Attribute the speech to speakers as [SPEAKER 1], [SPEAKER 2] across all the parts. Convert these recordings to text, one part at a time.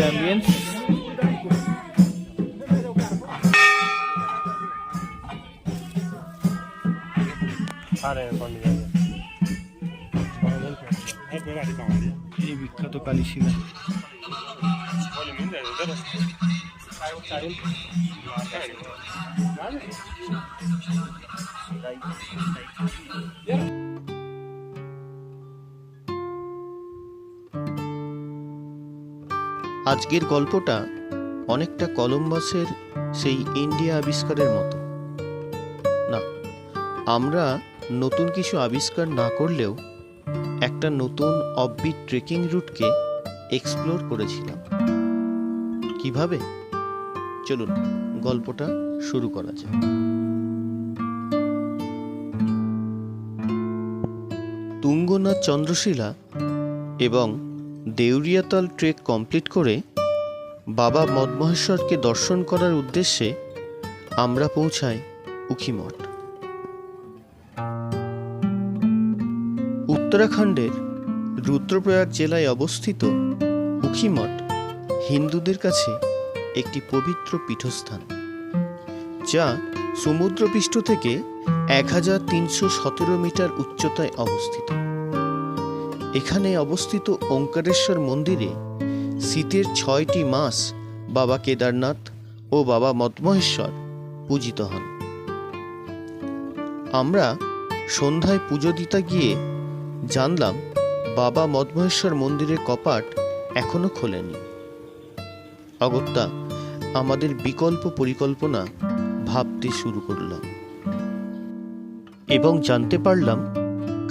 [SPEAKER 1] Ambience. এই বিখ্যাত কালীশিলা।
[SPEAKER 2] আজকের গল্পটা অনেকটা কলম্বাসের সেই ইন্ডিয়া আবিষ্কারের মতো। না, আমরা নতুন কিছু আবিষ্কার না করলেও একটা নতুন অফবিট ট্রেকিং রুটকে এক্সপ্লোর করেছিলাম। কিভাবে? চলুন গল্পটা শুরু করা যাক। তুঙ্গনাথ চন্দ্রশিলা এবং দেউরিয়াতল ট্রেক কমপ্লিট করে বাবা মদমহেশ্বরকে দর্শন করার উদ্দেশ্যে আমরা পৌঁছাই উখিমঠ। উত্তরাখণ্ডের রুদ্রপ্রয়াগ জেলায় অবস্থিত উখিমঠ হিন্দুদের কাছে একটি পবিত্র পীঠস্থান, যা সমুদ্রপৃষ্ঠ থেকে 1317 মিটার উচ্চতায় অবস্থিত। এখানে অবস্থিত ওঙ্কারেশ্বর মন্দিরে শীতের 6টি মাস বাবা কেদারনাথ ও বাবা মদমহেশ্বর পূজিত হন। আমরা সন্ধ্যায় পুজো দিতে গিয়ে জানলাম বাবা মদমহেশ্বর মন্দিরের কপাট এখনো খোলেনি। অগত্যা আমাদের বিকল্প পরিকল্পনা ভাবতে শুরু করলাম এবং জানতে পারলাম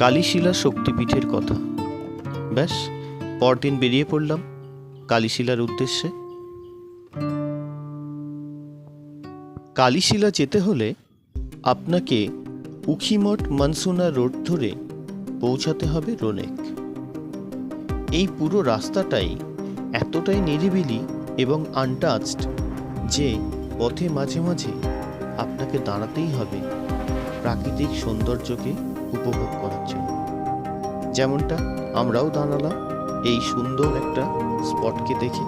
[SPEAKER 2] কালীশিলা শক্তিপীঠের কথা। ব্যাস, পরদিন বেরিয়ে পড়লাম কালীশিলার উদ্দেশ্যে। কালীশিলা যেতে হলে আপনাকে উখিমঠ মনসুনা রোড ধরে পৌঁছাতে হবে রোনেক। এই পুরো রাস্তাটাই এতটাই নিরিবিলি এবং আনটাচড যে পথে মাঝে মাঝে আপনাকে দাঁড়াতেই হবে প্রাকৃতিক সৌন্দর্যকে উপভোগ করার জন্য। যেমনটা আমরাও দাঁড়ালাম এই সুন্দর একটা স্পটকে দেখে।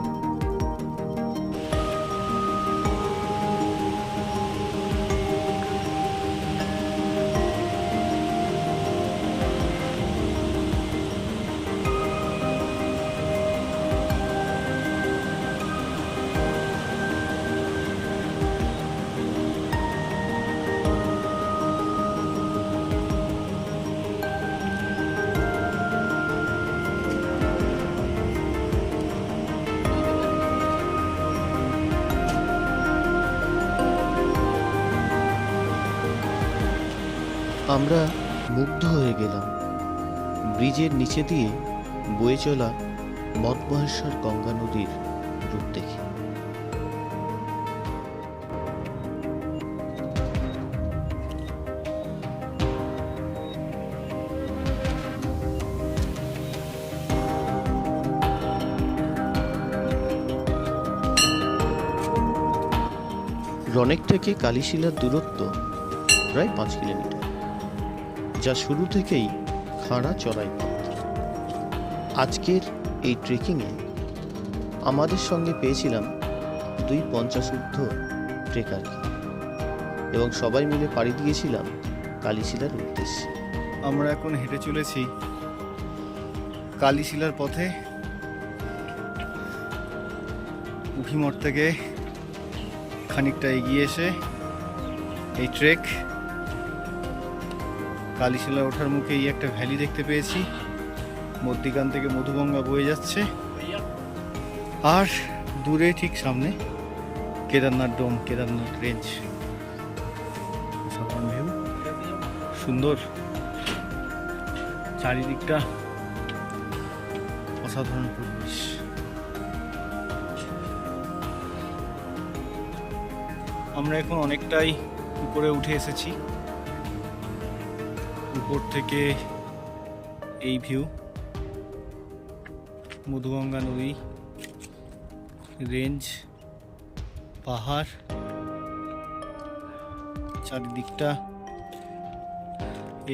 [SPEAKER 2] আমরা মুগ্ধ হয়ে গেলাম ব্রিজের নিচে দিয়ে বয়ে চলা মদমহেশ্বর গঙ্গা নদীর রূপ দেখে। রনেক থেকে কালীশিলার দূরত্ব প্রায় 5 কিলোমিটার, যা শুরু থেকেই খাড়া চড়াই পথ। আজকের এই ট্রেকিংয়ে আমাদের সঙ্গে পেয়েছিলাম 2 50 ট্রেকারকে এবং সবাই মিলে পাড়ি দিয়েছিলাম কালীশিলার উদ্দেশ্যে।
[SPEAKER 1] আমরা এখন হেঁটে চলেছি কালীশিলার পথে। উখিমঠ থেকে খানিকটা এগিয়ে এসে এই ট্রেক কালীশিলা ওঠার মুখে এই একটা ভ্যালি দেখতে পেয়েছি। মধ্যিখান থেকে মধুগঙ্গা বয়ে যাচ্ছে, আর দূরে ঠিক সামনে কেদারনাথ ডোম, কেদারনাথ রেঞ্জ। অসাধারণ ভিউ, সুন্দর চারিদিকটা, অসাধারণ পরিবেশ। আমরা এখন অনেকটাই উপরে উঠে এসেছি। উপর থেকে এই ভিউ, মধুগঙ্গা নদী, রেঞ্জ, পাহাড়, চারিদিকটা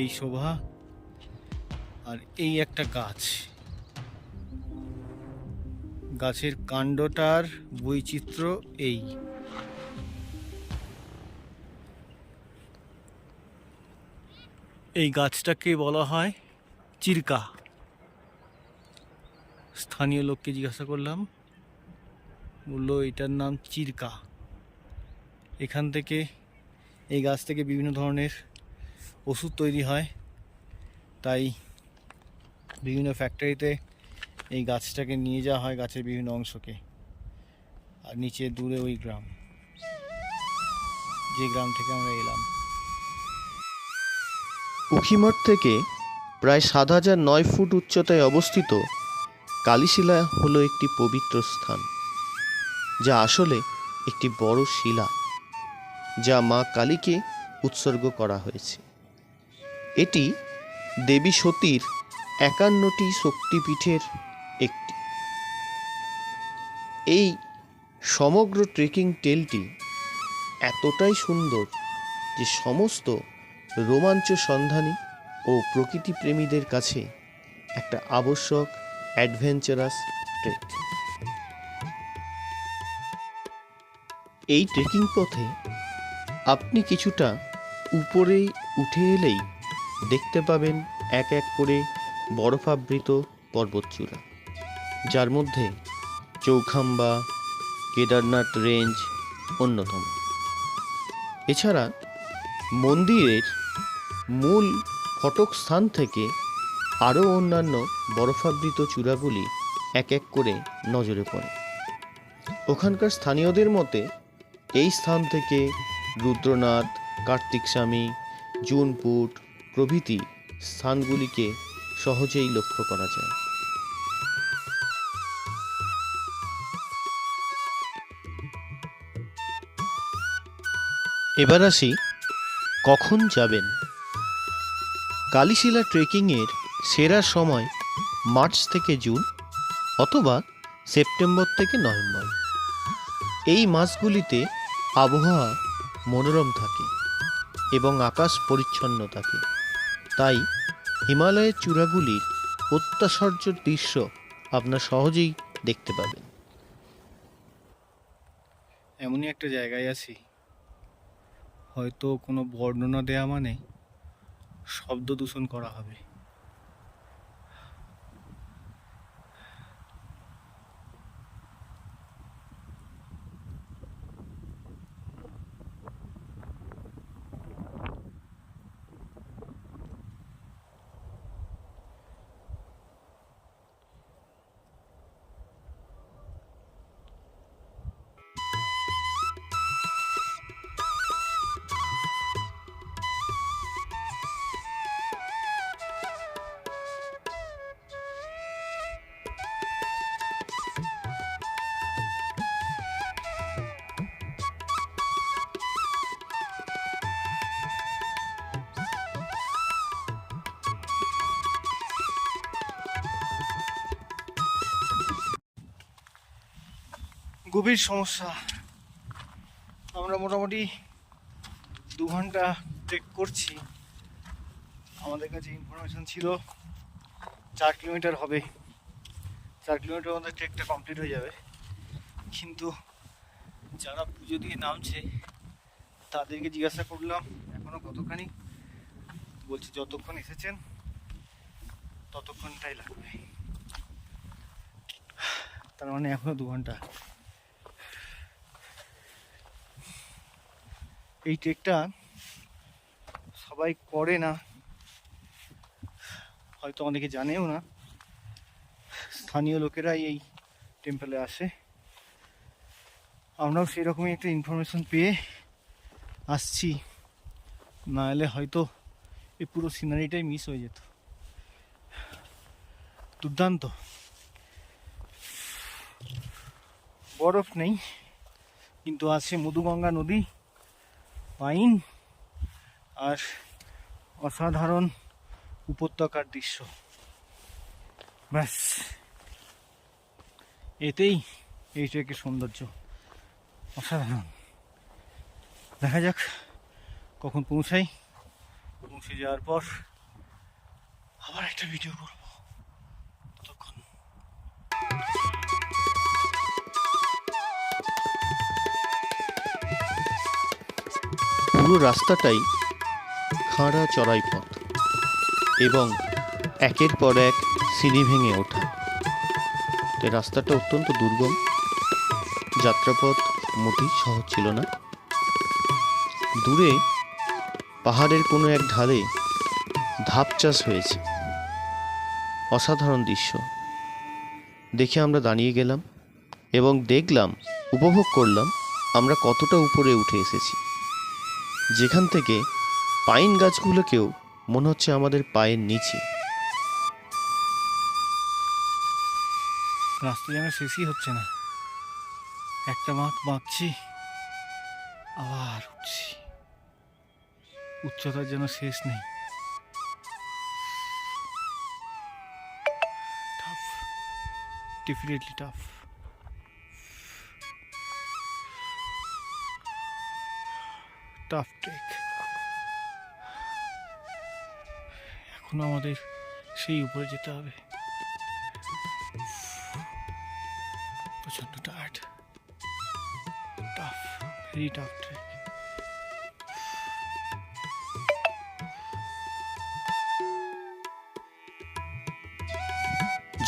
[SPEAKER 1] এই শোভা, আর এই একটা গাছ, গাছের কাণ্ডটার বৈচিত্র্য এই। এই গাছটাকে বলা হয় চিরকা। স্থানীয় লোককে জিজ্ঞাসা করলাম, বললো এটার নাম চিরকা। এখান থেকে, এই গাছ থেকে বিভিন্ন ধরনের ওষুধ তৈরি হয়, তাই বিভিন্ন ফ্যাক্টরিতে এই গাছটাকে নিয়ে যাওয়া হয়, গাছের বিভিন্ন অংশকে। আর নিচে দূরে ওই গ্রাম, যে গ্রাম থেকে আমরা এলাম।
[SPEAKER 2] উখিমঠ থেকে প্রায় ৭,০০৯ ফুট উচ্চতায় অবস্থিত কালীশিলা হলো একটি পবিত্র স্থান, যা আসলে একটি বড় শিলা, যা মা কালীকে উৎসর্গ করা হয়েছে। এটি দেবী সতীর ৫১টি শক্তিপীঠের একটি। এই সমগ্র ট্রেকিং ট্রেলটি এতটাই সুন্দর যে সমস্ত রোমাঞ্চ সন্ধানী ও প্রকৃতিপ্রেমীদের কাছে একটা আবশ্যক অ্যাডভেঞ্চারাস ট্রেক। এই ট্রেকিং পথে আপনি কিছুটা উপরে উঠে এলেই দেখতে পাবেন এক এক করে বরফাবৃত পর্বতচূড়া, যার মধ্যে চৌখাম্বা, কেদারনাথ রেঞ্জ অন্যতম। এছাড়া মন্দিরের মূল ফটক স্থান থেকে আরও অন্যান্য বরফাবৃত চূড়াগুলি এক এক করে নজরে পড়ে। ওখানকার স্থানীয়দের মতে এই স্থান থেকে রুদ্রনাথ, কার্তিক স্বামী, জুনপুট প্রভৃতি স্থানগুলিকে সহজেই লক্ষ্য করা যায়। এবার আসি কখন যাবেন। কালীশিলা ট্রেকিংয়ের সেরা সময় মার্চ থেকে জুন অথবা সেপ্টেম্বর থেকে নভেম্বর। এই মাসগুলিতে আবহাওয়া মনোরম থাকে এবং আকাশ পরিচ্ছন্ন থাকে, তাই হিমালয়ের চূড়াগুলির অত্যাশ্চর্য দৃশ্য আপনার সহজেই দেখতে পাবেন।
[SPEAKER 1] এমনই একটা জায়গায় আছি, হয়তো কোনো বর্ণনা দেয়া মানে শব্দ দূষণ করা হবে। গভীর সমস্যা। আমরা মোটামুটি 2 ঘন্টা ট্রেক করছি। আমাদের কাছে ইনফরমেশন ছিল 4 কিলোমিটার হবে, 4 কিলোমিটার মধ্যে ট্রেকটা কমপ্লিট হয়ে যাবে। কিন্তু যারা পুজো দিয়ে নামছে তাদেরকে জিজ্ঞাসা করলাম এখনো কতখানি, বলছে যতক্ষণ এসেছেন ততক্ষণটাই লাগবে। তার মানে এখনো 2 ঘন্টা। এই ট্রেকটা সবাই করে না, হয়তো অনেকে জানেও না। স্থানীয় লোকেরাই এই টেম্পলে আসে। আমরাও সেই রকমই একটা ইনফরমেশন পেয়ে আসছি, না হলে হয়তো এই পুরো সিনারিটাই মিস হয়ে যেত। দুর্দান্ত। বরফ নেই, কিন্তু আছে মধুগঙ্গা নদী, পাইন আর অসাধারণ উপত্যকার দৃশ্য। ব্যাস, এতেই এই ট্রেকের সৌন্দর্য অসাধারণ। দেখা যাক কখন পৌঁছাই। পৌঁছে যাওয়ার পর আবার একটা ভিডিও করবো। ততক্ষণ
[SPEAKER 2] পুরো রাস্তাটাই খাড়া চড়াই পথ এবং একের পর এক সিঁড়ি ভেঙে ওঠা। তাই রাস্তাটা অত্যন্ত দুর্গম, যাত্রাপথ মোটেই সহজ ছিল না। দূরে পাহাড়ের কোনো এক ঢালে ধাপ চাষ হয়েছে, অসাধারণ দৃশ্য দেখে আমরা দাঁড়িয়ে গেলাম এবং দেখলাম, উপভোগ করলাম আমরা কতটা উপরে উঠে এসেছি, যেখান থেকে পাইন গাছগুলোকেও মনে হচ্ছে আমাদের পায়ের নিচে।
[SPEAKER 1] রাস্তা যেন শেষই হচ্ছে না, একটা বাঁক বাঁকছি আবার উঠছি, উচ্চতার যেন শেষ নেই। Tough, definitely tough. Tough trek. এখন আমাদের সেই উপরে যেতে হবে। প্রচন্ড tired, tough, very tough trek.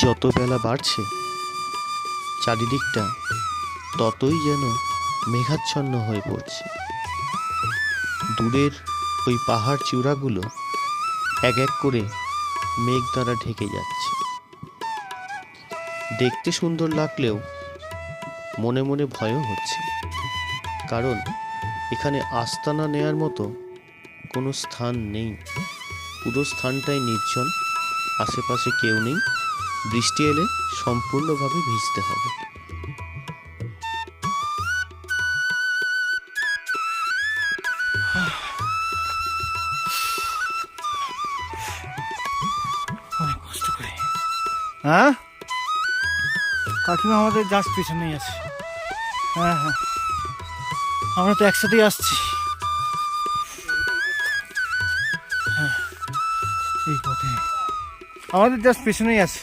[SPEAKER 2] যত বেলা বাড়ছে চারিদিকটা ততই যেন মেঘাচ্ছন্ন হয়ে পড়ছে। দূরের ওই পাহাড় চূড়াগুলো এক এক করে মেঘ দ্বারা ঢেকে যাচ্ছে। দেখতে সুন্দর লাগলেও মনে মনে ভয়ও হচ্ছে, কারণ এখানে আস্তানা নেয়ার মতো কোনো স্থান নেই। পুরো স্থানটাই নির্জন, আশেপাশে কেউ নেই। বৃষ্টি এলে সম্পূর্ণভাবে ভিজতে হবে।
[SPEAKER 1] অনেক কষ্ট করে। হ্যাঁ, কাকিমা আমাদের জাস্ট পিছনেই আছে। হ্যাঁ হ্যাঁ, আমরা তো একসাথেই আসছি। হ্যাঁ, এই পথে আমাদের জাস্ট পিছনেই আছে।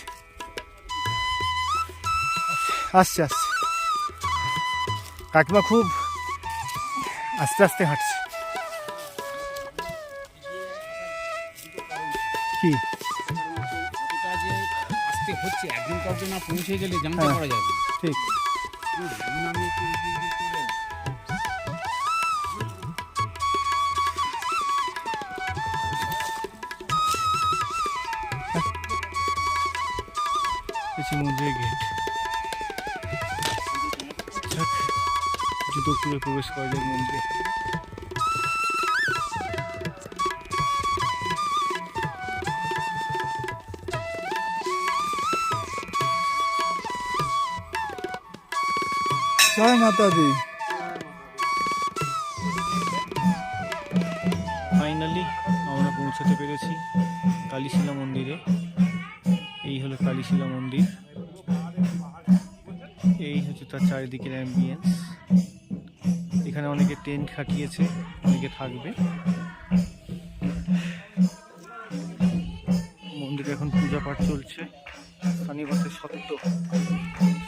[SPEAKER 1] আসছে আসছে, কাকিমা খুব আস্তে আস্তে হাঁটছে। কি
[SPEAKER 3] আসতে হচ্ছে, একদিন কাউকে না পৌঁছে গেলে জানতে পারা যাবে।
[SPEAKER 1] ঠিক,
[SPEAKER 3] আমি
[SPEAKER 1] মন্দিরের গেট। জুতো খুলে প্রবেশ করা যায় মন্দিরে। জয় মাতা দি। ফাইনালি আমরা পৌঁছাতে পেরেছি কালীশিলা মন্দিরে। এই হলো কালীশিলা মন্দির, এই হচ্ছে তার চারিদিকের অ্যাম্বিয়েন্স। এখানে অনেকে টেন্ট খাটিয়েছে, অনেকে থাকবে। মন্দিরে এখন পূজা পাঠ চলছে। স্থানীয় ভাষায় সত্য,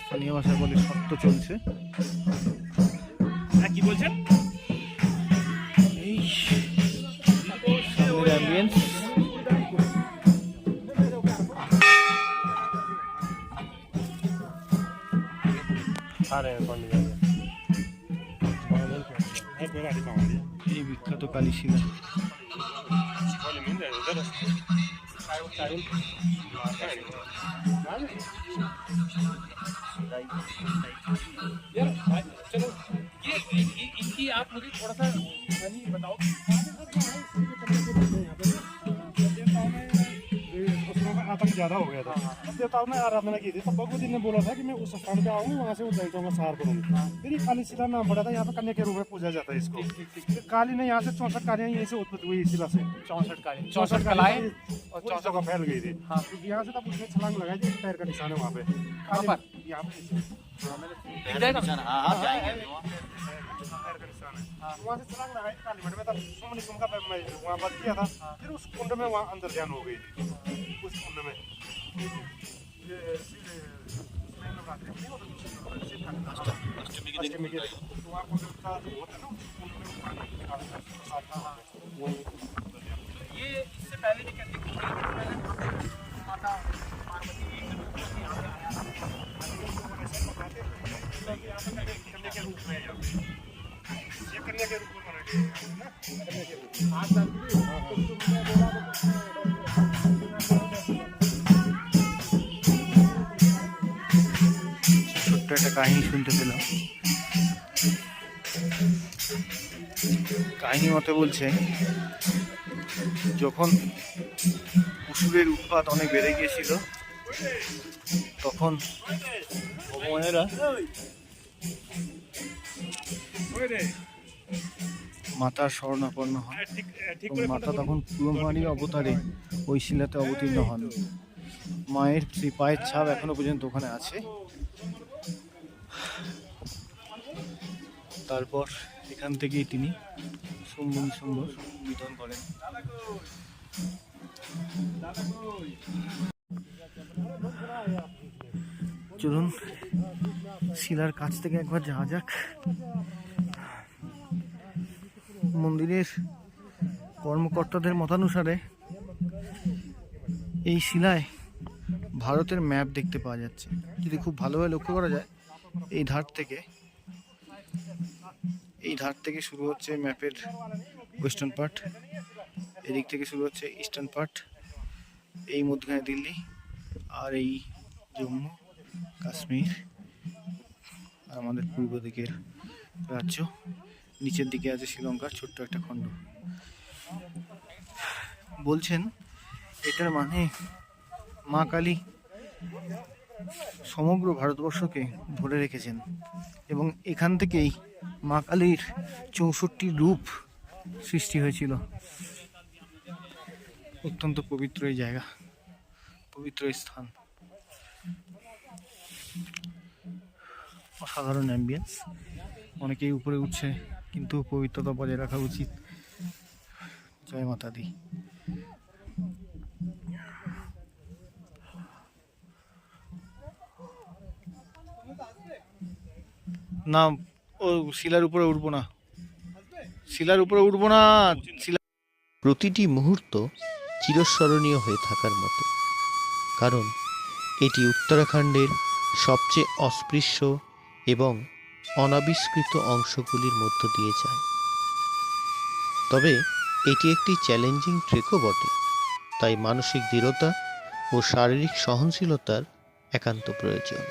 [SPEAKER 1] স্থানীয় ভাষায় বলে সত্য চলছে। কি বলছেন? এই সামনের অ্যাম্বিয়েন্স। এই বিখ্যাত কালীশিলা।
[SPEAKER 3] चलो इनकी आप मुझे थोड़ा सा बताओ।
[SPEAKER 4] आतंक ज्यादा हो गया था। देवताओं ने आराधना की थी, तब भगवती ने बोला था कि मैं उस स्थान पे आऊँ, वहाँ से उस दैत्यों का संहार करूँगा। फिर ये कालीशिला नाम पड़ा था, यहाँ पे कन्या के रूप में पूजा जाता है इसको। फिर काली ने यहाँ से 64 कालियाँ यहीं से उत्पत्ति हुई इस शिला से।
[SPEAKER 3] 64 कालें, 64 कलाएं
[SPEAKER 4] और 64 जगह फैल गई थी।
[SPEAKER 3] हाँ।
[SPEAKER 4] क्योंकि यहाँ से तब उसने छलांग लगाई थी, पैर का निशान है वहाँ पे।
[SPEAKER 3] कहाँ पर?
[SPEAKER 4] यहाँ पे
[SPEAKER 3] दिख जाएगा?
[SPEAKER 4] पैर का निशान है। वहाँ से छलांग लगाई काली मठ में, तब सुमन निगम का वहाँ बच गया था। फिर उस कुंड में वहाँ अंदर ध्यान हो गई थी, उस कुंड में। ये मीठे तो वहाँ पर उसका जो होता है ना उन्होंने पानी निकालना वो
[SPEAKER 3] ये इससे पहले भी कहते हैं कि पहले माता पार्वती की यहाँ पे आया था।
[SPEAKER 4] यहाँ पर कन्या के रूप में ये कन्या के रूप में बना गया है ना, कन्या के रूप में।
[SPEAKER 3] आज तक
[SPEAKER 1] ছোট্ট একটা কাহিনী শুনতে পেলাম। কাহিনী মতে বলছে, যখন অসুরের উৎপাত অনেক বেড়ে গিয়েছিল তখন ভগবানেরা মাতার শরণাপন্ন হন এবং মাতা তখন কুমারী অবতারে ওই শিলাতে অবতীর্ণ হন। মায়ের সেই পায়ের ছাপ এখনো পর্যন্ত ওখানে আছে। তারপর এখান থেকেই তিনি সুন্দর সুন্দর নিধন করেন। চলুন শিলার কাছ থেকে একবার যাওয়া যাক। মন্দিরের কর্মকর্তাদের মতানুসারে এই শিলায় ভারতের ম্যাপ দেখতে পাওয়া যাচ্ছে। যদি খুব ভালোভাবে লক্ষ্য করা যায়, এই ধার থেকে শুরু হচ্ছে ম্যাপের ওয়েস্টার্ন পার্ট, এদিক থেকে শুরু হচ্ছে ইস্টার্ন পার্ট, এই মধ্যখানে দিল্লি, আর এই জম্মু কাশ্মীর আর আমাদের পূর্ব দিকের রাজ্য, নিচের দিকে আছে শ্রীলঙ্কার ছোট্ট একটা খণ্ড। বলছেন এটার মানে মা কালী সমগ্র ভারতবর্ষকে ধরে রেখেছেন এবং এখান থেকেই মা কালীর 64 রূপ সৃষ্টি হয়েছিল। অত্যন্ত পবিত্র এই জায়গা, পবিত্র স্থান, অসাধারণ অ্যাম্বিয়েন্স। অনেকেই উপরে উঠছে, কিন্তু পবিত্রতা বজায় রাখা উচিত। জয় মাতা দি। না, ও শিলার উপরে উঠবো না, শিলার উপরে উঠবো না।
[SPEAKER 2] প্রতিটি মুহূর্ত চিরস্মরণীয় হয়ে থাকার মতো, কারণ এটি উত্তরাখণ্ডের সবচেয়ে অস্পৃশ্য এবং অনাবিষ্কৃত অংশগুলির মধ্য দিয়ে যায়। তবে এটি একটি চ্যালেঞ্জিং ট্রেকও বটে, তাই মানসিক দৃঢ়তা ও শারীরিক সহনশীলতার একান্ত প্রয়োজন।